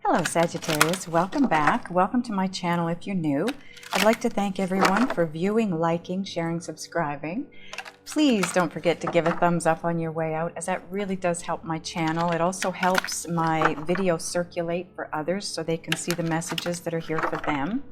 Hello Sagittarius, welcome back. Welcome to my channel if you're new. I'd like to thank everyone for viewing, liking, sharing, subscribing. Please don't forget to give a thumbs up on your way out, as that really does help my channel. It also helps my video circulate for others so they can see the messages that are here for them.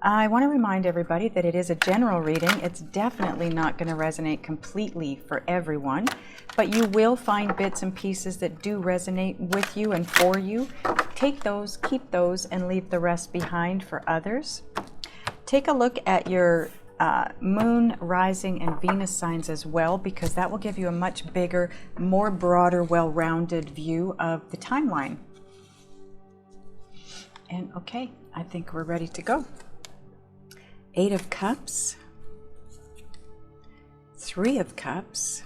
I want to remind everybody that it is a general reading. It's definitely not going to resonate completely for everyone, but you will find bits and pieces that do resonate with you and for you. Take those, keep those, and leave the rest behind for others. Take a look at your moon, rising, and Venus signs as well, because that will give you a much bigger, more broader, well-rounded view of the timeline. And okay, I think we're ready to go. 8 of Cups, 3 of Cups.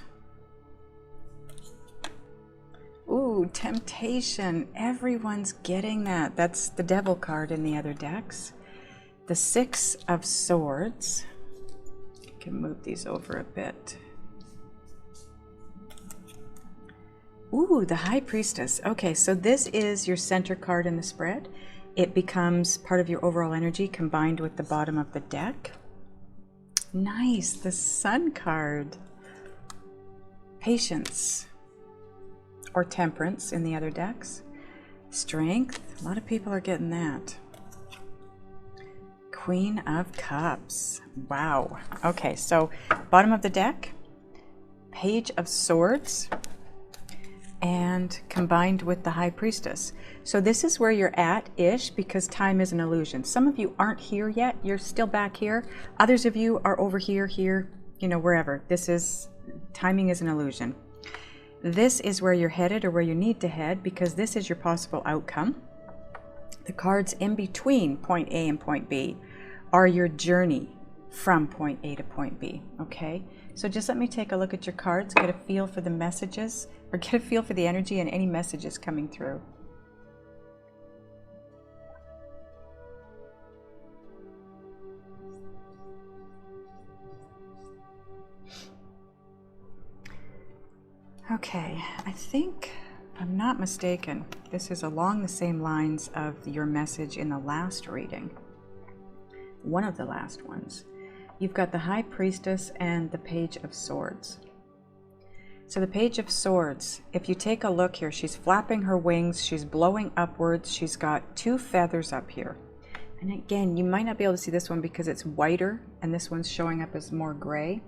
Ooh, Temptation. Everyone's getting that. That's the Devil card in the other decks. The 6 of Swords. I can move these over a bit. Ooh, the High Priestess. Okay, so this is your center card in the spread. It becomes part of your overall energy combined with the bottom of the deck. Nice, the Sun card. Patience or Temperance in the other decks. Strength, a lot of people are getting that. Queen of Cups. Wow. Okay, so bottom of the deck, Page of Swords, and combined with the High Priestess. So this is where you're at-ish, because time is an illusion. Some of you aren't here yet. You're still back here. Others of you are over here, you know, wherever. This is, timing is an illusion. This is where you're headed, or where you need to head, because this is your possible outcome. The cards in between point A and point B are your journey from point A to point B, okay? So just let me take a look at your cards, get a feel for the messages, or get a feel for the energy and any messages coming through. Okay, I think, if I'm not mistaken, this is along the same lines of your message in the last reading. One of the last ones. You've got the High Priestess and the Page of Swords. So the Page of Swords, if you take a look here, she's flapping her wings, she's blowing upwards, she's got 2 feathers up here. And again, you might not be able to see this one because it's whiter and this one's showing up as more gray.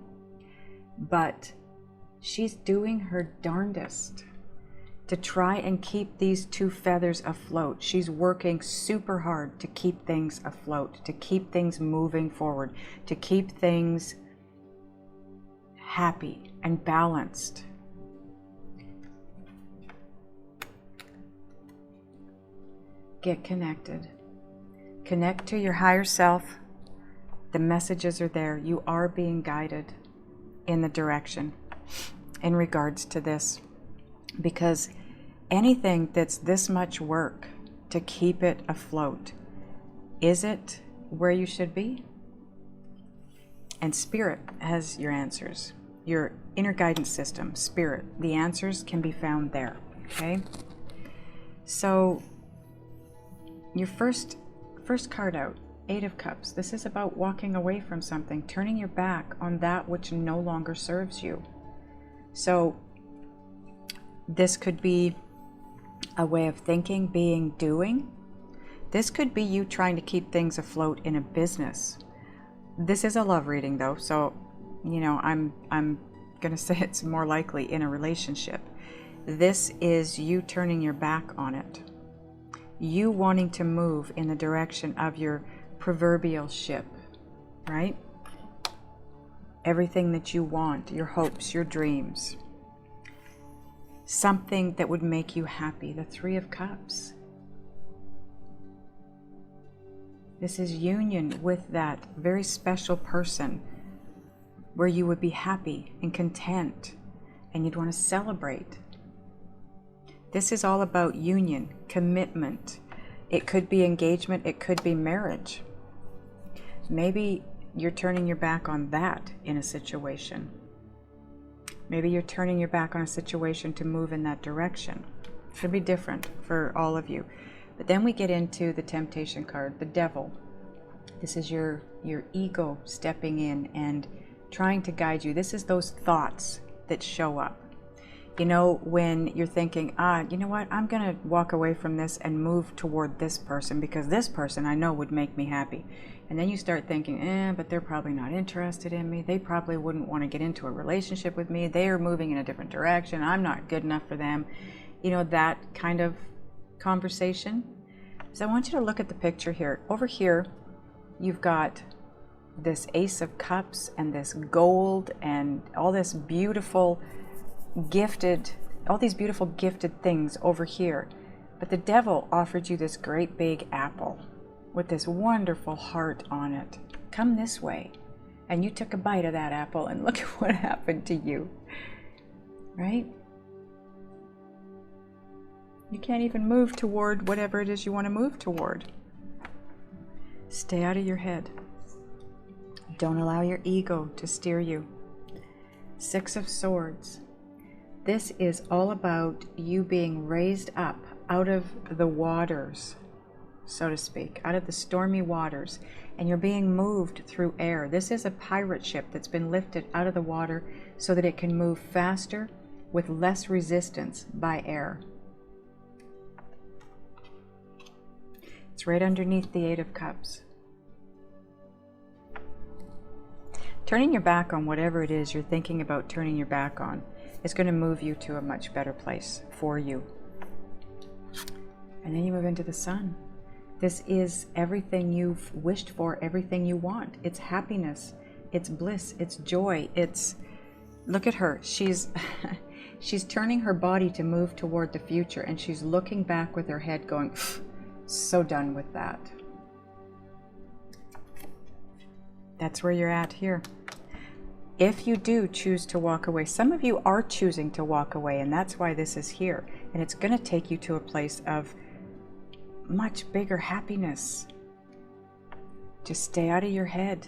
But she's doing her darndest to try and keep these 2 feathers afloat. She's working super hard to keep things afloat, to keep things moving forward, to keep things happy and balanced. Get connected. Connect to your higher self. The messages are there. You are being guided in the direction in regards to this. Because anything that's this much work to keep it afloat, is it where you should be? And Spirit has your answers. Your inner guidance system, Spirit, the answers can be found there, okay? So your first card out, 8 of Cups. This is about walking away from something, turning your back on that which no longer serves you. So this could be a way of thinking, being, doing. This could be you trying to keep things afloat in a business. This is a love reading though, so you know, I'm gonna say it's more likely in a relationship. This is you turning your back on it. You wanting to move in the direction of your proverbial ship, right? Everything that you want, your hopes, your dreams. Something that would make you happy, the 3 of Cups. This is union with that very special person where you would be happy and content and you'd want to celebrate. This is all about union, commitment. It could be engagement, it could be marriage. Maybe you're turning your back on that in a situation. Maybe you're turning your back on a situation to move in that direction. It should be different for all of you. But then we get into the temptation card, the devil. This is your ego stepping in and trying to guide you. This is those thoughts that show up. You know, when you're thinking, you know what, I'm going to walk away from this and move toward this person because this person I know would make me happy. And then you start thinking, but they're probably not interested in me. They probably wouldn't want to get into a relationship with me. They are moving in a different direction. I'm not good enough for them. You know, that kind of conversation. So I want you to look at the picture here. Over here, you've got this Ace of Cups and this gold and all this beautiful gifted, all these beautiful gifted things over here. But the devil offered you this great big apple with this wonderful heart on it. Come this way. And you took a bite of that apple and look at what happened to you. Right? You can't even move toward whatever it is you want to move toward. Stay out of your head. Don't allow your ego to steer you. Six of Swords. This is all about you being raised up out of the waters, so to speak, out of the stormy waters, and you're being moved through air. This is a pirate ship that's been lifted out of the water so that it can move faster with less resistance by air. It's right underneath the Eight of Cups. Turning your back on whatever it is you're thinking about turning your back on is going to move you to a much better place for you. And then you move into the Sun. This is everything you've wished for, everything you want. It's happiness, it's bliss, it's joy. It's, look at her. She's turning her body to move toward the future, and she's looking back with her head going, so done with that. That's where you're at here. If you do choose to walk away, some of you are choosing to walk away, and that's why this is here. And it's going to take you to a place of much bigger happiness. Just stay out of your head.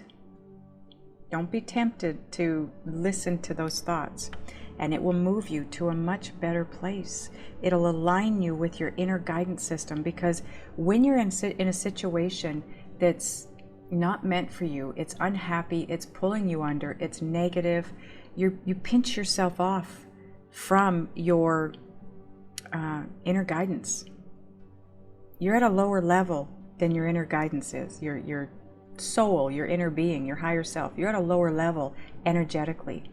Don't be tempted to listen to those thoughts, and it will move you to a much better place. It'll align you with your inner guidance system, because when you're in a situation that's not meant for you, it's unhappy, it's pulling you under, it's negative, you pinch yourself off from your inner guidance. You're at a lower level than your inner guidance is. Your soul, your inner being, your higher self, you're at a lower level energetically,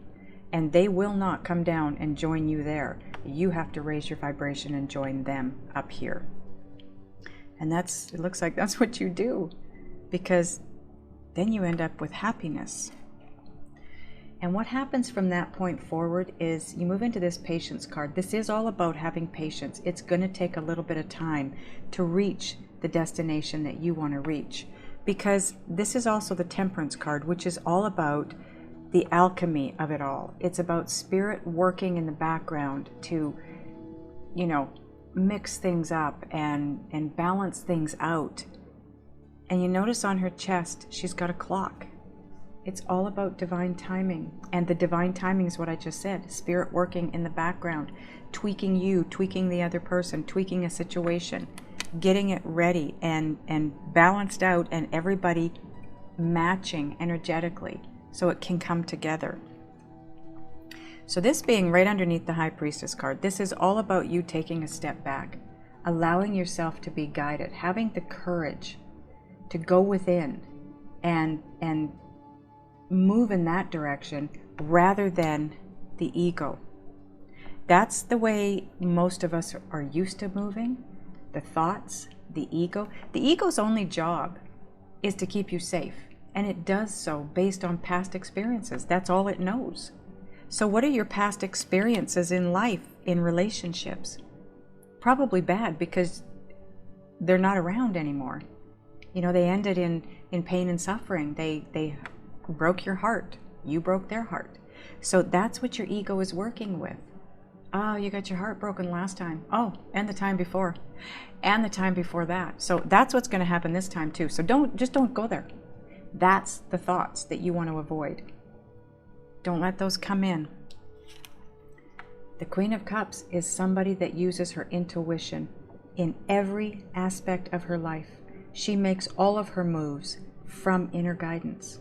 and they will not come down and join you there. You have to raise your vibration and join them up here. And it looks like that's what you do, because then you end up with happiness. And what happens from that point forward is you move into this patience card. This is all about having patience. It's going to take a little bit of time to reach the destination that you want to reach, because this is also the Temperance card, which is all about the alchemy of it all. It's about spirit working in the background to, mix things up and balance things out. And you notice on her chest, she's got a clock. It's all about divine timing. And the divine timing is what I just said. Spirit working in the background, tweaking you, tweaking the other person, tweaking a situation, getting it ready and balanced out, and everybody matching energetically so it can come together. So this being right underneath the High Priestess card, this is all about you taking a step back, allowing yourself to be guided, having the courage to go within and move in that direction rather than the ego. That's the way most of us are used to moving. The thoughts, the ego. The ego's only job is to keep you safe, and it does so based on past experiences. That's all it knows. So what are your past experiences in life, in relationships? Probably bad, because they're not around anymore. They ended in pain and suffering. They broke your heart. You broke their heart. So that's what your ego is working with. Oh, you got your heart broken last time. Oh, and the time before. And the time before that. So that's what's going to happen this time too. So don't go there. That's the thoughts that you want to avoid. Don't let those come in. The Queen of Cups is somebody that uses her intuition in every aspect of her life. She makes all of her moves from inner guidance.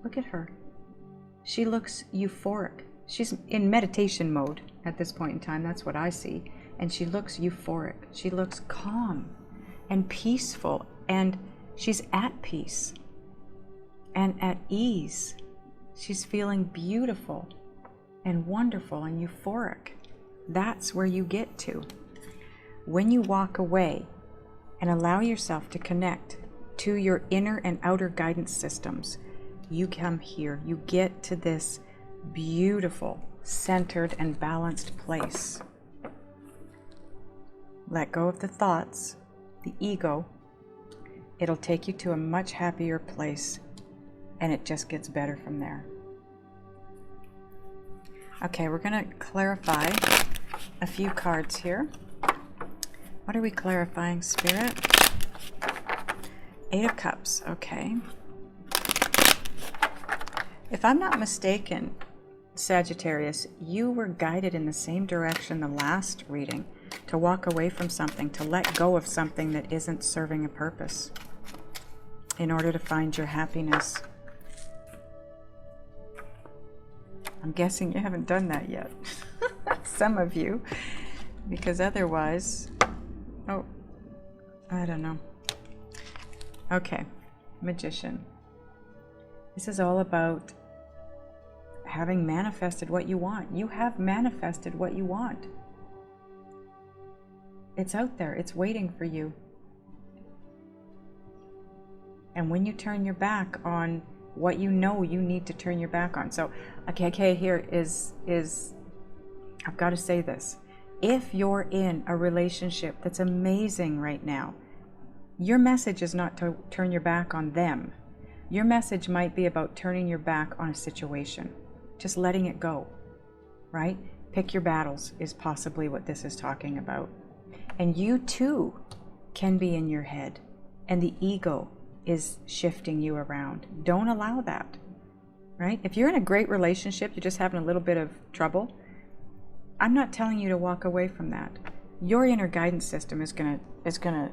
Look at her. She looks euphoric. She's in meditation mode at this point in time. That's what I see. And she looks euphoric. She looks calm and peaceful, and she's at peace and at ease. She's feeling beautiful and wonderful and euphoric. That's where you get to. When you walk away and allow yourself to connect to your inner and outer guidance systems, you come here. You get to this beautiful, centered, and balanced place. Let go of the thoughts, the ego. It'll take you to a much happier place, and it just gets better from there. Okay, we're going to clarify a few cards here. What are we clarifying, Spirit? Eight of Cups, okay. If I'm not mistaken, Sagittarius, you were guided in the same direction the last reading, to walk away from something, to let go of something that isn't serving a purpose in order to find your happiness. I'm guessing you haven't done that yet. Some of you, because otherwise, oh, I don't know. Okay, Magician. This is all about having manifested what you want. You have manifested what you want. It's out there. It's waiting for you. And when you turn your back on what you know you need to turn your back on. So, okay, here is I've got to say this. If you're in a relationship that's amazing right now, your message is not to turn your back on them. Your message might be about turning your back on a situation, just letting it go, right? Pick your battles is possibly what this is talking about. And you too can be in your head, and the ego is shifting you around. Don't allow that, right? If you're in a great relationship, you're just having a little bit of trouble, I'm not telling you to walk away from that. Your inner guidance system is gonna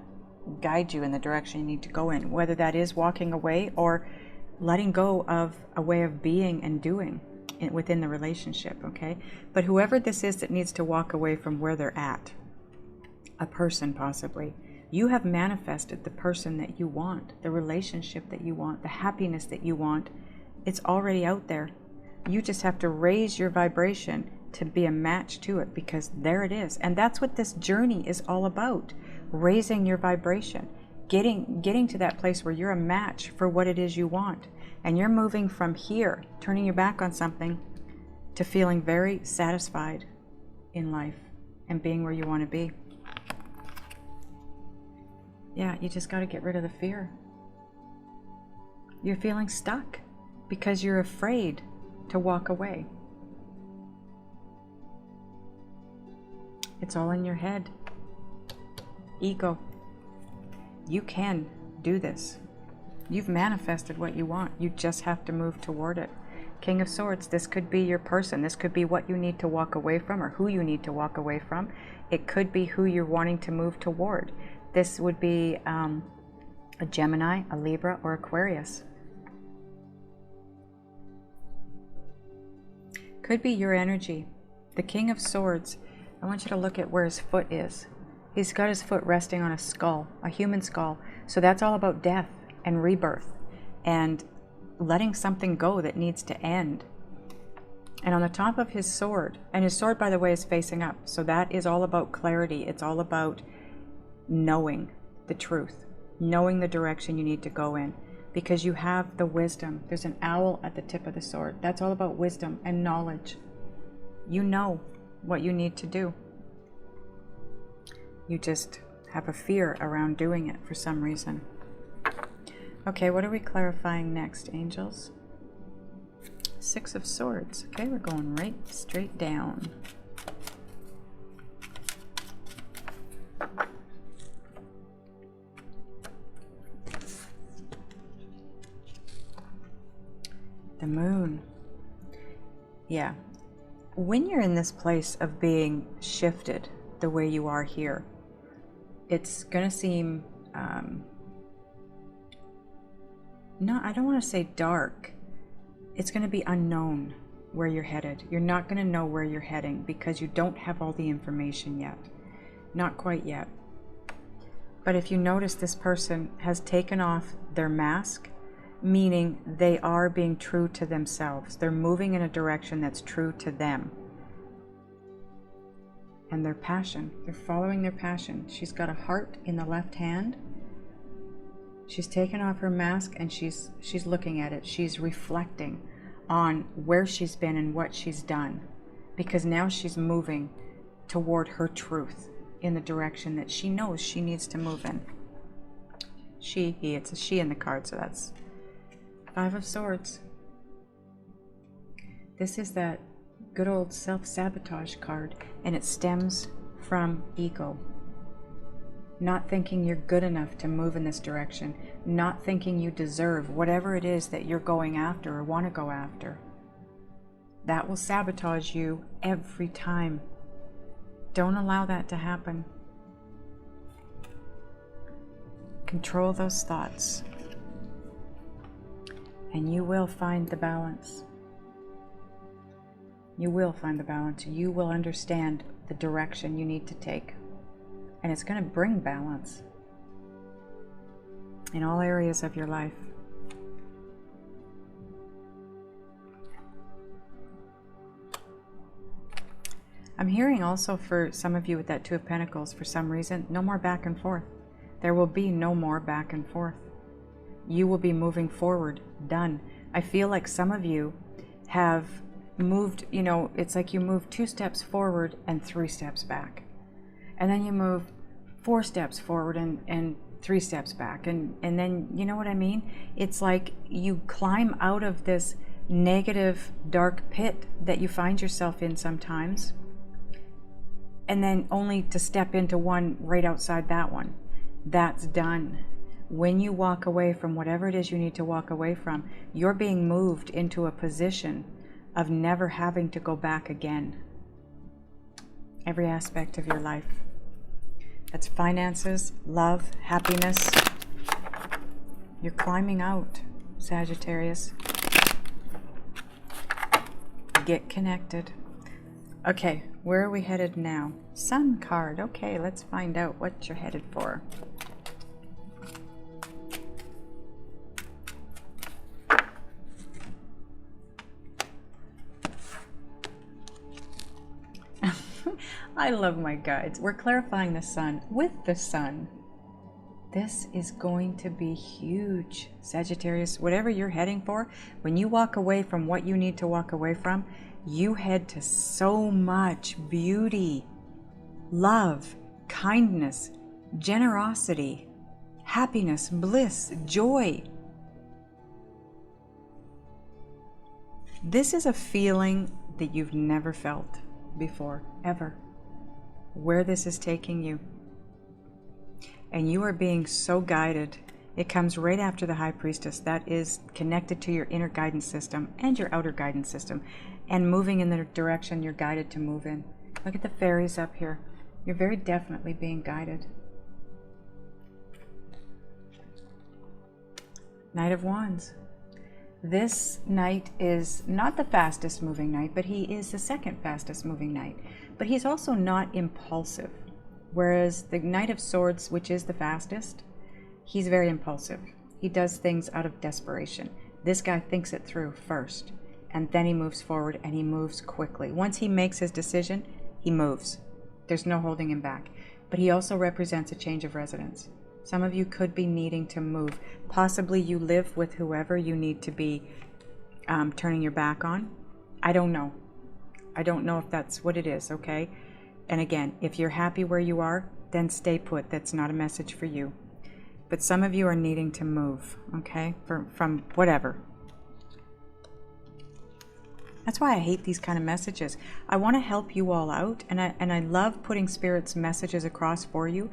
guide you in the direction you need to go in, whether that is walking away or letting go of a way of being and doing within the relationship, okay? But whoever this is that needs to walk away from where they're at, a person possibly, you have manifested the person that you want, the relationship that you want, the happiness that you want. It's already out there. You just have to raise your vibration to be a match to it, because there it is. And that's what this journey is all about. Raising your vibration, getting to that place where you're a match for what it is you want. And you're moving from here, turning your back on something, to feeling very satisfied in life and being where you want to be. Yeah, you just got to get rid of the fear. You're feeling stuck because you're afraid to walk away. It's all in your head. Ego. You can do this. You've manifested what you want. You just have to move toward it. King of Swords, this could be your person. This could be what you need to walk away from, or who you need to walk away from. It could be who you're wanting to move toward. This would be a Gemini, a Libra, or Aquarius. Could be your energy. The King of Swords, I want you to look at where his foot is. He's got his foot resting on a skull, a human skull. So that's all about death and rebirth and letting something go that needs to end. And on the top of his sword, and his sword, by the way, is facing up. So that is all about clarity. It's all about knowing the truth, knowing the direction you need to go in, because you have the wisdom. There's an owl at the tip of the sword. That's all about wisdom and knowledge. You know what you need to do. You just have a fear around doing it for some reason. Okay, what are we clarifying next, angels? Six of Swords. Okay, we're going right straight down. The Moon. Yeah. When you're in this place of being shifted the way you are here, it's going to seem, I don't want to say dark. It's going to be unknown where you're headed. You're not going to know where you're heading because you don't have all the information yet. Not quite yet. But if you notice, this person has taken off their mask, meaning they are being true to themselves. They're moving in a direction that's true to them. And their passion. They're following their passion. She's got a heart in the left hand. She's taken off her mask and she's looking at it. She's reflecting on where she's been and what she's done. Because now she's moving toward her truth in the direction that she knows she needs to move in. It's a she in the card, so that's Five of Swords. This is that good old self-sabotage card, and it stems from ego. Not thinking you're good enough to move in this direction, not thinking you deserve whatever it is that you're going after or want to go after. That will sabotage you every time. Don't allow that to happen. Control those thoughts, and you will find the balance. You will find the balance. You will understand the direction you need to take. And it's going to bring balance in all areas of your life. I'm hearing also for some of you with that Two of Pentacles, for some reason, no more back and forth. There will be no more back and forth. You will be moving forward. Done. I feel like some of you have moved, it's like you move 2 steps forward and 3 steps back. And then you move 4 steps forward and 3 steps back. And then, you know what I mean? It's like you climb out of this negative, dark pit that you find yourself in sometimes, and then only to step into one right outside that one. That's done. When you walk away from whatever it is you need to walk away from, you're being moved into a position of never having to go back again. Every aspect of your life. That's finances, love, happiness. You're climbing out, Sagittarius. Get connected. Okay, where are we headed now? Sun card. Okay, let's find out what you're headed for. I love my guides. We're clarifying the sun with the sun. This is going to be huge, Sagittarius. Whatever you're heading for, when you walk away from what you need to walk away from, you head to so much beauty, love, kindness, generosity, happiness, bliss, joy. This is a feeling that you've never felt before, ever. Where this is taking you. And you are being so guided. It comes right after the High Priestess. That is connected to your inner guidance system and your outer guidance system, and moving in the direction you're guided to move in. Look at the fairies up here. You're very definitely being guided. Knight of Wands. This knight is not the fastest moving knight, but he is the second fastest moving knight. But he's also not impulsive. Whereas the Knight of Swords, which is the fastest, he's very impulsive. He does things out of desperation. This guy thinks it through first, and then he moves forward, and he moves quickly. Once he makes his decision, he moves. There's no holding him back. But he also represents a change of residence. Some of you could be needing to move. Possibly you live with whoever you need to be turning your back on. I don't know. I don't know if that's what it is, okay? And again, if you're happy where you are, then stay put. That's not a message for you. But some of you are needing to move, okay? From whatever. That's why I hate these kind of messages. I want to help you all out, and I love putting Spirit's messages across for you,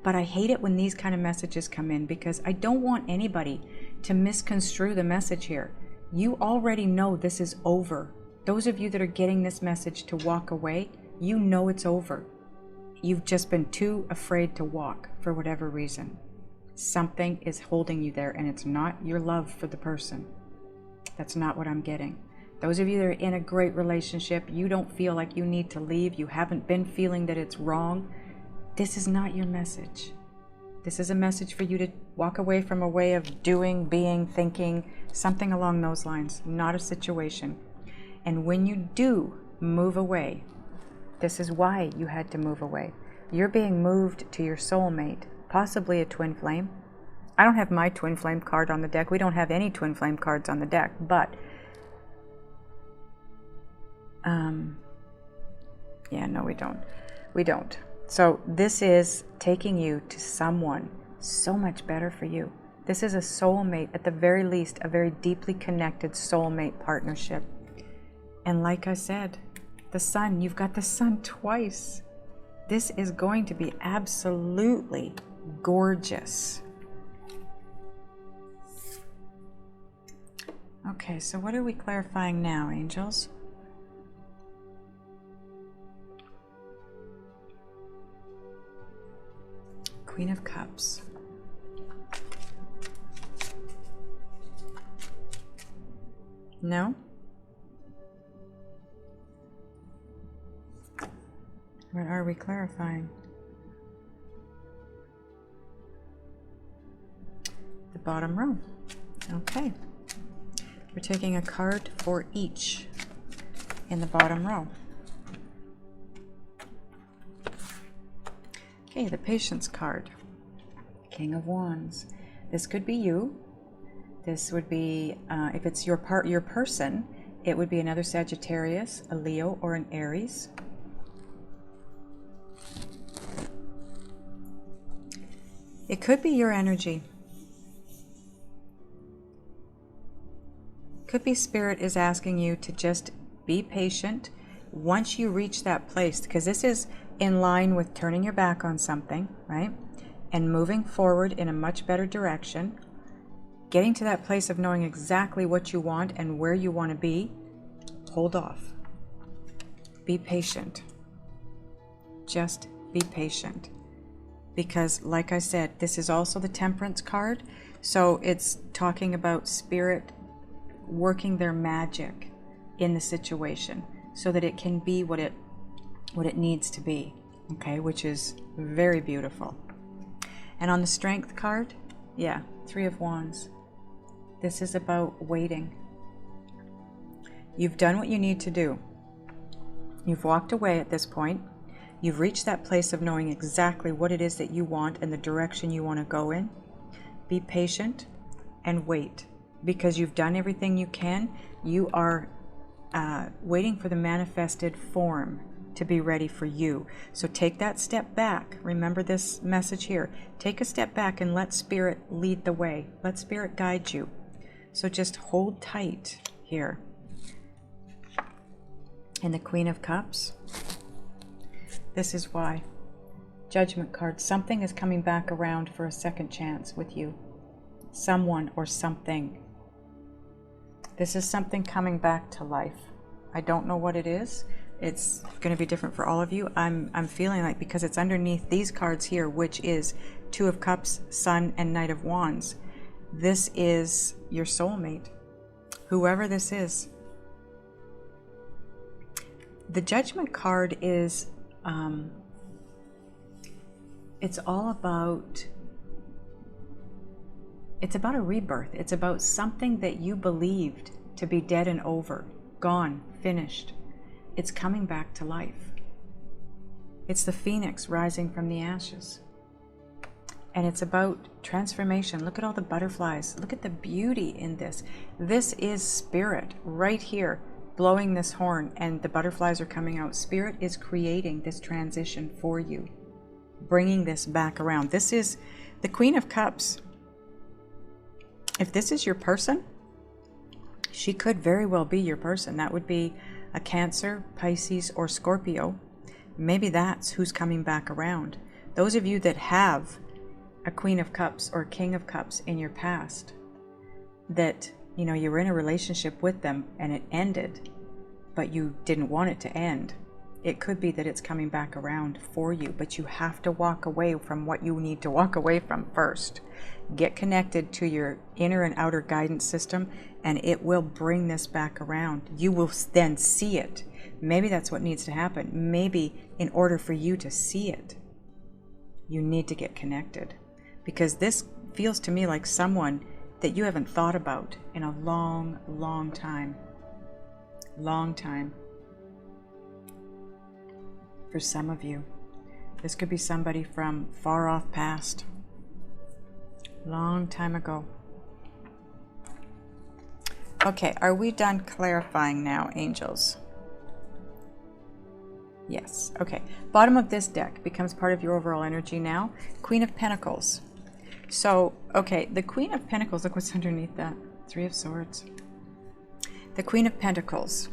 but I hate it when these kind of messages come in, because I don't want anybody to misconstrue the message here. You already know this is over. Those of you that are getting this message to walk away, you know it's over. you've just been too afraid to walk for whatever reason. Something is holding you there, and it's not your love for the person. That's not what I'm getting. Those of you that are in a great relationship, you don't feel like you need to leave. You haven't been feeling that it's wrong. This is not your message. This is a message for you to walk away from a way of doing, being, thinking, something along those lines, not a situation. And when you do move away, this is why you had to move away. You're being moved to your soulmate, possibly a twin flame. I don't have my twin flame card on the deck. We don't have any twin flame cards on the deck, but yeah, no, we don't. We don't. So this is taking you to someone so much better for you. This is a soulmate, at the very least, a very deeply connected soulmate partnership. And like I said, the sun, you've got the sun twice. This is going to be absolutely gorgeous. Okay, so what are we clarifying now, angels? Queen of Cups. No? What are we clarifying? The bottom row. Okay. We're taking a card for each in the bottom row. Okay, the Patience card. King of Wands. This could be you. This would be, if it's your person, it would be another Sagittarius, a Leo, or an Aries. It could be your energy. Could be Spirit is asking you to just be patient once you reach that place, because this is in line with turning your back on something, right? And moving forward in a much better direction, getting to that place of knowing exactly what you want and where you want to be. Hold off. Be patient. Just be patient. Because like I said, this is also the Temperance card. So it's talking about Spirit working their magic in the situation so that it can be what it needs to be, okay, which is very beautiful. And on the Strength card, yeah, Three of Wands. This is about waiting. You've done what you need to do. You've walked away at this point. You've reached that place of knowing exactly what it is that you want and the direction you want to go in. Be patient and wait, because you've done everything you can. You are waiting for the manifested form to be ready for you. So take that step back. Remember this message here. Take a step back and let Spirit lead the way. Let Spirit guide you. So just hold tight here. And the Queen of Cups. This is why. Judgment card. Something is coming back around for a second chance with you. Someone or something. This is something coming back to life. I don't know what it is. It's going to be different for all of you. I'm feeling like, because it's underneath these cards here, which is Two of Cups, Sun, and Knight of Wands. This is your soulmate. Whoever this is. The Judgment card is, it's all about, it's about a rebirth. It's about something that you believed to be dead and over, gone, finished. It's coming back to life. It's the phoenix rising from the ashes. And it's about transformation. Look at all the butterflies. Look at the beauty in this. This is Spirit right here, blowing this horn, and the butterflies are coming out. Spirit is creating this transition for you, bringing this back around. This is the Queen of Cups. If this is your person, she could very well be your person. That would be a Cancer, Pisces, or Scorpio. Maybe that's who's coming back around. Those of you that have a Queen of Cups or King of Cups in your past, that, you were in a relationship with them and it ended, but you didn't want it to end. It could be that it's coming back around for you, but you have to walk away from what you need to walk away from first. Get connected to your inner and outer guidance system, and it will bring this back around. You will then see it. Maybe that's what needs to happen. Maybe in order for you to see it, you need to get connected. Because this feels to me like someone that you haven't thought about in a long, long time. Long time. For some of you, this could be somebody from far off past. Long time ago. Okay, are we done clarifying now, angels? Yes. Okay. Bottom of this deck becomes part of your overall energy now. Queen of Pentacles. So, okay, the Queen of Pentacles, look what's underneath that. Three of Swords. The Queen of Pentacles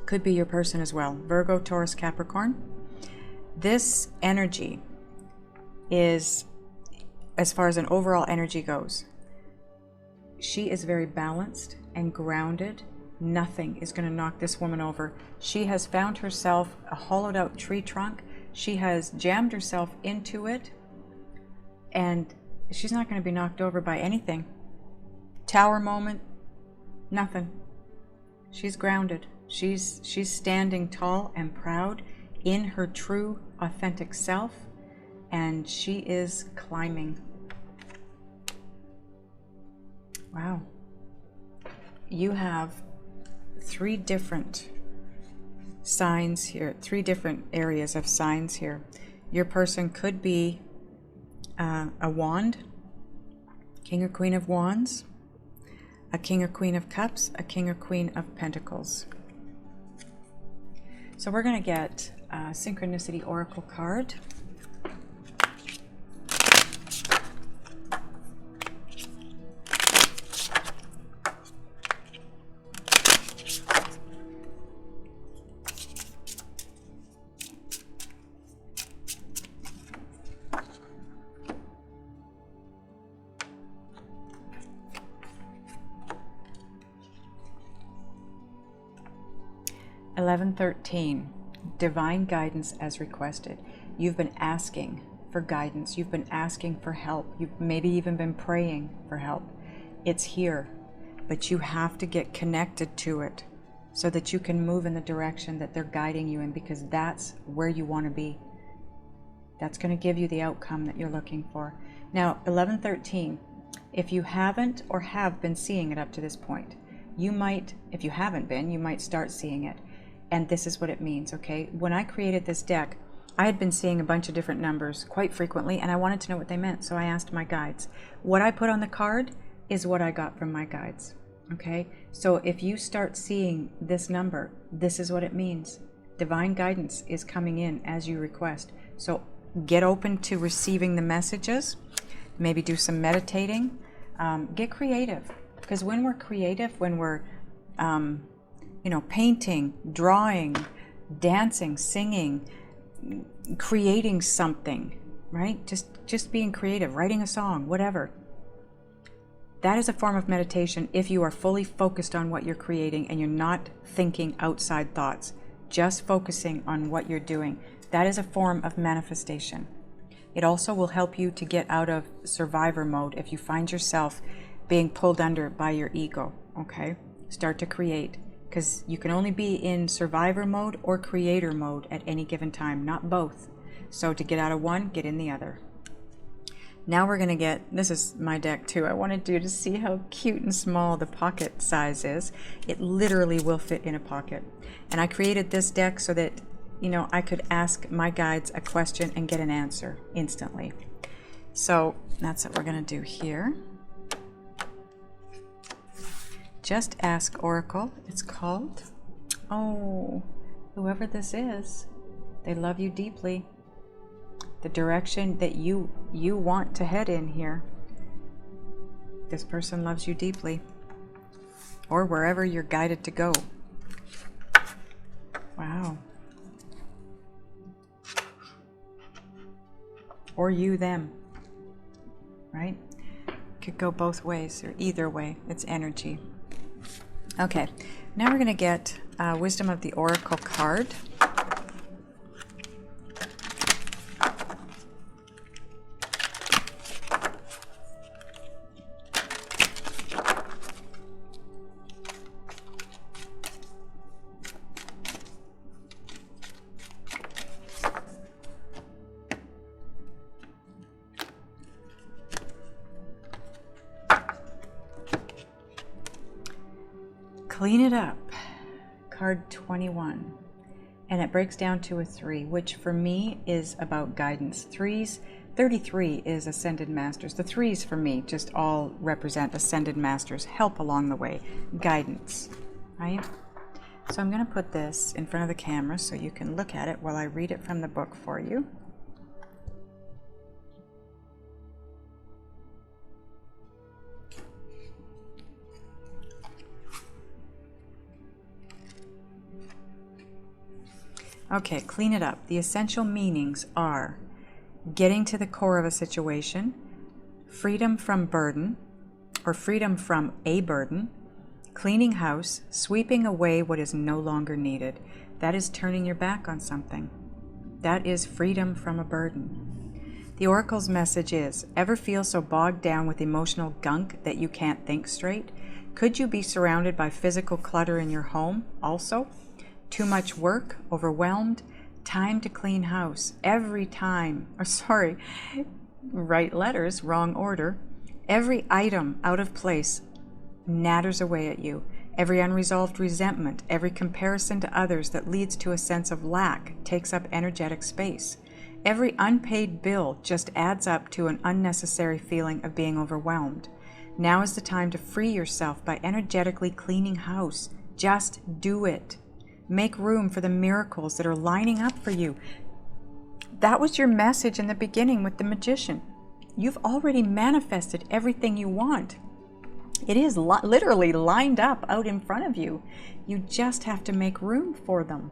could be your person as well. Virgo, Taurus, Capricorn. This energy is, as far as an overall energy goes, she is very balanced and grounded. Nothing is going to knock this woman over. She has found herself a hollowed out tree trunk. She has jammed herself into it, and she's not going to be knocked over by anything. Tower moment, nothing. She's grounded. She's standing tall and proud in her true, authentic self, and she is climbing. Wow. You have three different signs here, three different areas of signs here. Your person could be a wand, King or Queen of Wands, a King or Queen of Cups, a King or Queen of Pentacles. So we're going to get a Synchronicity Oracle card. (1113) Divine guidance as requested. You've been asking for guidance. You've been asking for help. You've maybe even been praying for help. It's here, but you have to get connected to it so that you can move in the direction that they're guiding you in, because that's where you want to be. That's going to give you the outcome that you're looking for. Now, 1113, if you haven't or have been seeing it up to this point, you might, if you haven't been, you might start seeing it. And this is what it means, okay? When I created this deck, I had been seeing a bunch of different numbers quite frequently, and I wanted to know what they meant, so I asked my guides. What I put on the card is what I got from my guides, okay? So if you start seeing this number, this is what it means. Divine guidance is coming in as you request. So get open to receiving the messages, maybe do some meditating, get creative. Because when we're creative, when we're painting, drawing, dancing, singing, creating something, right? Just being creative, writing a song, whatever. That is a form of meditation if you are fully focused on what you're creating and you're not thinking outside thoughts, just focusing on what you're doing. That is a form of manifestation. It also will help you to get out of survivor mode if you find yourself being pulled under by your ego, okay? Start to create. Because you can only be in survivor mode or creator mode at any given time, not both. So to get out of one, get in the other. Now we're going to get, this is my deck too. I wanted you to see how cute and small the pocket size is. It literally will fit in a pocket. And I created this deck so that, I could ask my guides a question and get an answer instantly. So that's what we're going to do here. Just Ask Oracle, it's called. Oh, whoever this is, they love you deeply. The direction that you want to head in here. This person loves you deeply. Or wherever you're guided to go. Wow. Or you, them. Right? Could go both ways, or either way. It's energy. Okay, now we're going to get Wisdom of the Oracle card. Clean it up. Card 21. And it breaks down to a 3, which for me is about guidance. 33 is Ascended Masters. The 3s for me just all represent Ascended Masters. Help along the way. Guidance, right? So I'm going to put this in front of the camera so you can look at it while I read it from the book for you. Okay, clean it up. The essential meanings are getting to the core of a situation, freedom from burden, or freedom from a burden, cleaning house, sweeping away what is no longer needed. That is turning your back on something. That is freedom from a burden. The Oracle's message is, ever feel so bogged down with emotional gunk that you can't think straight? Could you be surrounded by physical clutter in your home also? Too much work, overwhelmed, time to clean house. Every time, or sorry, write letters, wrong order. Every item out of place natters away at you. Every unresolved resentment, every comparison to others that leads to a sense of lack takes up energetic space. Every unpaid bill just adds up to an unnecessary feeling of being overwhelmed. Now is the time to free yourself by energetically cleaning house. Just do it. Make room for the miracles that are lining up for you. That was your message in the beginning with the Magician. You've already manifested everything you want. It is literally lined up out in front of you. You just have to make room for them,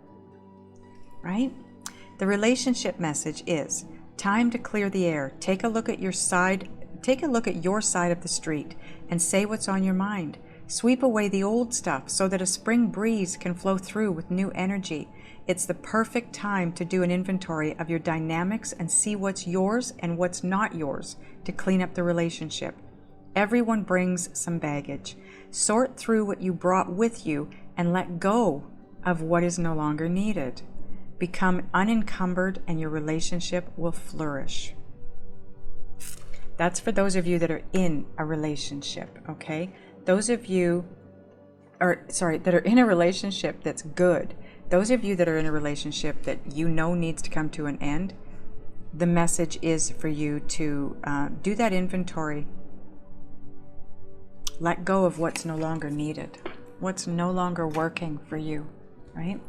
right? The relationship message is time to clear the air. Take a look at your side. Take a look at your side of the street and say what's on your mind. Sweep away the old stuff so that a spring breeze can flow through with new energy. It's the perfect time to do an inventory of your dynamics and see what's yours and what's not yours to clean up the relationship. Everyone brings some baggage. Sort through what you brought with you and let go of what is no longer needed. Become unencumbered and your relationship will flourish. That's for those of you that are in a relationship, okay? Those of you that are in a relationship that's good, those of you that are in a relationship that you know needs to come to an end, the message is for you to do that inventory. Let go of what's no longer needed, what's no longer working for you, right?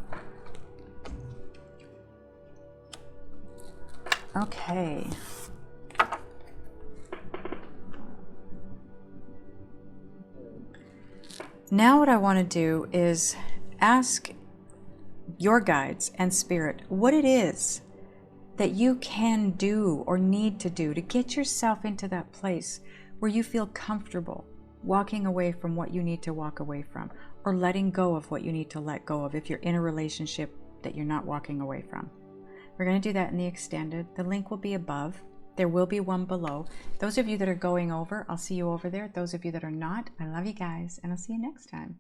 Okay. Now what I want to do is ask your guides and spirit what it is that you can do or need to do to get yourself into that place where you feel comfortable walking away from what you need to walk away from, or letting go of what you need to let go of if you're in a relationship that you're not walking away from. We're going to do that in the extended. The link will be above. There will be one below. Those of you that are going over, I'll see you over there. Those of you that are not, I love you guys, and I'll see you next time.